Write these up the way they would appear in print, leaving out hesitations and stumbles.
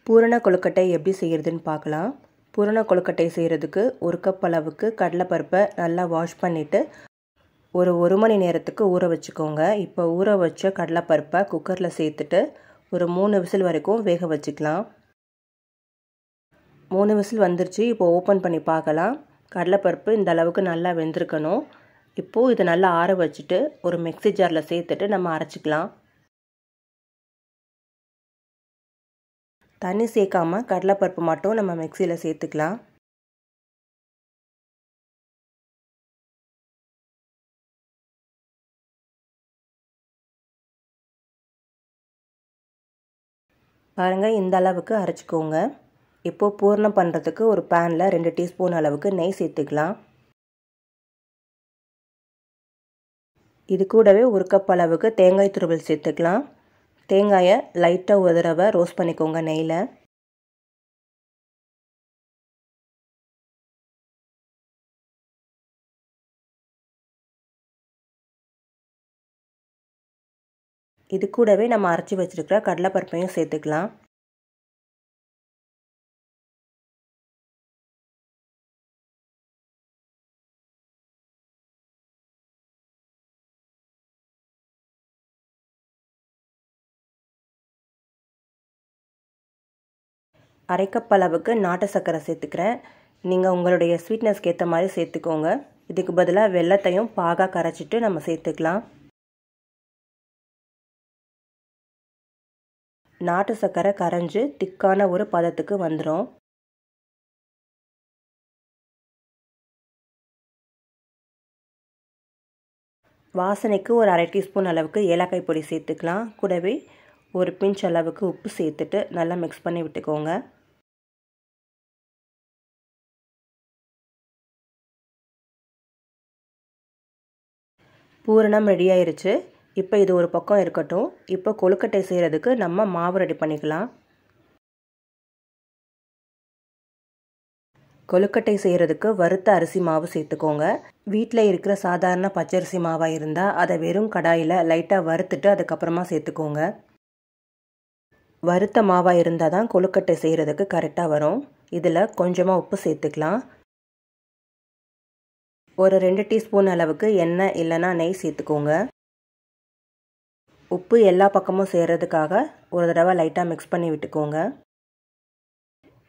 பூரண கொழுக்கட்டை எப்படி செய்கிறதுன்னு பார்க்கலாம். பூரண கொழுக்கட்டை செய்கிறதுக்கு 1 கப் அளவுக்கு கடலைப்பருப்பை நல்லா வாஷ் பண்ணிவிட்டு ஒரு மணி நேரத்துக்கு ஊற வச்சுக்கோங்க. இப்போ ஊற வச்ச கடலைப்பருப்பை குக்கரில் சேர்த்துட்டு ஒரு 3 விசில் வரைக்கும் வேக வச்சுக்கலாம். 3 விசில் வந்துருச்சு. இப்போ ஓப்பன் பண்ணி பார்க்கலாம். கடலைப்பருப்பு இந்த அளவுக்கு நல்லா வெந்திருக்கணும். இப்போது இதை நல்லா ஆற வச்சுட்டு ஒரு மிக்ஸி ஜாரில் சேர்த்துட்டு நம்ம அரைச்சிக்கலாம். தண்ணி சேர்க்காமல் கடலைப்பருப்பு மட்டும் நம்ம மிக்சியில் சேர்த்துக்கலாம். பாருங்கள், இந்த அளவுக்கு அரைச்சிக்கோங்க. இப்போது பூரணம் பண்ணுறதுக்கு ஒரு பேனில் 2 டீஸ்பூன் அளவுக்கு நெய் சேர்த்துக்கலாம். இது கூடவே 1 கப் அளவுக்கு தேங்காய் துருவல் சேர்த்துக்கலாம். தேங்காயை லைட்டாக ஒரு தடவை ரோஸ்ட் பண்ணிக்கோங்க நெய்யில். இது கூடவே நம்ம அரைச்சி வச்சுருக்கிற கடலைப்பருப்பையும் சேர்த்துக்கலாம். அரை கப் அளவுக்கு நாட்டு சர்க்கரை சேர்த்துக்கிறேன். நீங்கள் உங்களுடைய ஸ்வீட்னஸ்க்கு ஏற்ற மாதிரி சேர்த்துக்கோங்க. இதுக்கு பதிலாக வெல்லத்தையும் பாகாக கரைச்சிட்டு நம்ம சேர்த்துக்கலாம். நாட்டு சர்க்கரை கரைஞ்சி திக்கான ஒரு பதத்துக்கு வந்துடும். வாசனைக்கு ஒரு அரை டீஸ்பூன் அளவுக்கு ஏலக்காய் பொடி சேர்த்துக்கலாம். கூடவே ஒரு பிஞ்ச் அளவுக்கு உப்பு சேர்த்துட்டு நல்லா மிக்ஸ் பண்ணி விட்டுக்கோங்க. பூரணம் ரெடி ஆயிருச்சு. இப்போ இது ஒரு பக்கம் இருக்கட்டும். இப்போ கொழுக்கட்டை செய்கிறதுக்கு நம்ம மாவு ரெடி பண்ணிக்கலாம். கொழுக்கட்டை செய்கிறதுக்கு வறுத்த அரிசி மாவு சேர்த்துக்கோங்க. வீட்டில் இருக்கிற சாதாரண பச்சரிசி மாவாக இருந்தால் அதை வெறும் கடாயில் லைட்டாக வறுத்துட்டு அதுக்கப்புறமா சேர்த்துக்கோங்க. வறுத்த மாவாக இருந்தால் தான் கொழுக்கட்டை செய்கிறதுக்கு கரெக்டாக வரும். இதில் கொஞ்சமாக உப்பு சேர்த்துக்கலாம். ஒரு 2 டீஸ்பூன் அளவுக்கு எண்ணெய் இல்லைன்னா நெய் சேர்த்துக்கோங்க. உப்பு எல்லா பக்கமும் சேர்கிறதுக்காக ஒரு தடவை லைட்டாக மிக்ஸ் பண்ணி விட்டுக்கோங்க.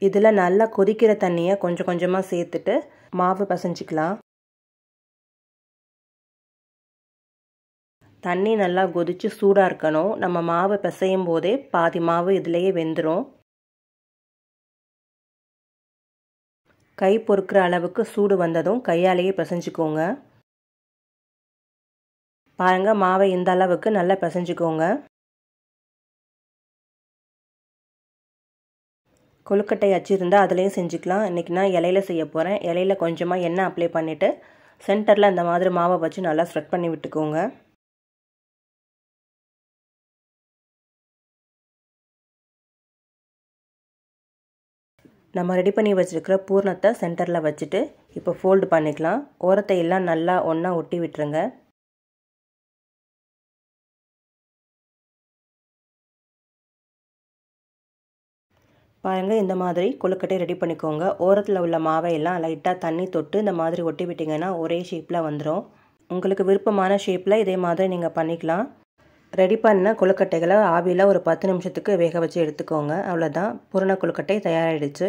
இதில் நல்லா கொதிக்கிற தண்ணியை கொஞ்சம் கொஞ்சமாக சேர்த்துட்டு மாவு பிசைஞ்சிக்கலாம். தண்ணி நல்லா கொதித்து சூடாக இருக்கணும். நம்ம மாவு பிசையும் போதே பாதி மாவு இதிலேயே வெந்துடும். கை பொறுக்கிற அளவுக்கு சூடு வந்ததும் கையாலேயே பிசைஞ்சிக்கோங்க. பாருங்கள், மாவை இந்த அளவுக்கு நல்லா பிசைஞ்சிக்கோங்க. கொழுக்கட்டை அச்சு இருந்தால் அதுலேயும் செஞ்சுக்கலாம். இன்றைக்கி நான் இலையில செய்ய போகிறேன். இலையில கொஞ்சமாக எண்ணெய் அப்ளை பண்ணிவிட்டு சென்டரில் இந்த மாதிரி மாவை வச்சு நல்லா ஸ்ப்ரெட் பண்ணி விட்டுக்கோங்க. நம்ம ரெடி பண்ணி வச்சுருக்கிற பூரணத்தை சென்டரில் வச்சுட்டு இப்போ ஃபோல்டு பண்ணிக்கலாம். ஓரத்தை எல்லாம் நல்லா ஒன்றா ஒட்டி விட்டுருங்க. பாருங்கள், இந்த மாதிரி கொழுக்கட்டை ரெடி பண்ணிக்கோங்க. ஓரத்தில் உள்ள மாவை எல்லாம் லைட்டாக தண்ணி தொட்டு இந்த மாதிரி ஒட்டி விட்டிங்கன்னா ஒரே ஷேப்பில் வந்துடும். உங்களுக்கு விருப்பமான ஷேப்பில் இதே மாதிரி நீங்கள் பண்ணிக்கலாம். ரெடி பண்ண கொழுக்கட்டைகளை ஆவியில் ஒரு 10 நிமிஷத்துக்கு வேக வச்சு எடுத்துக்கோங்க. அவ்வளோதான், பூரண கொழுக்கட்டை தயாராகிடுச்சு.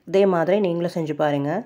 இதே மாதிரி நீங்களும் செஞ்சு பாருங்கள்.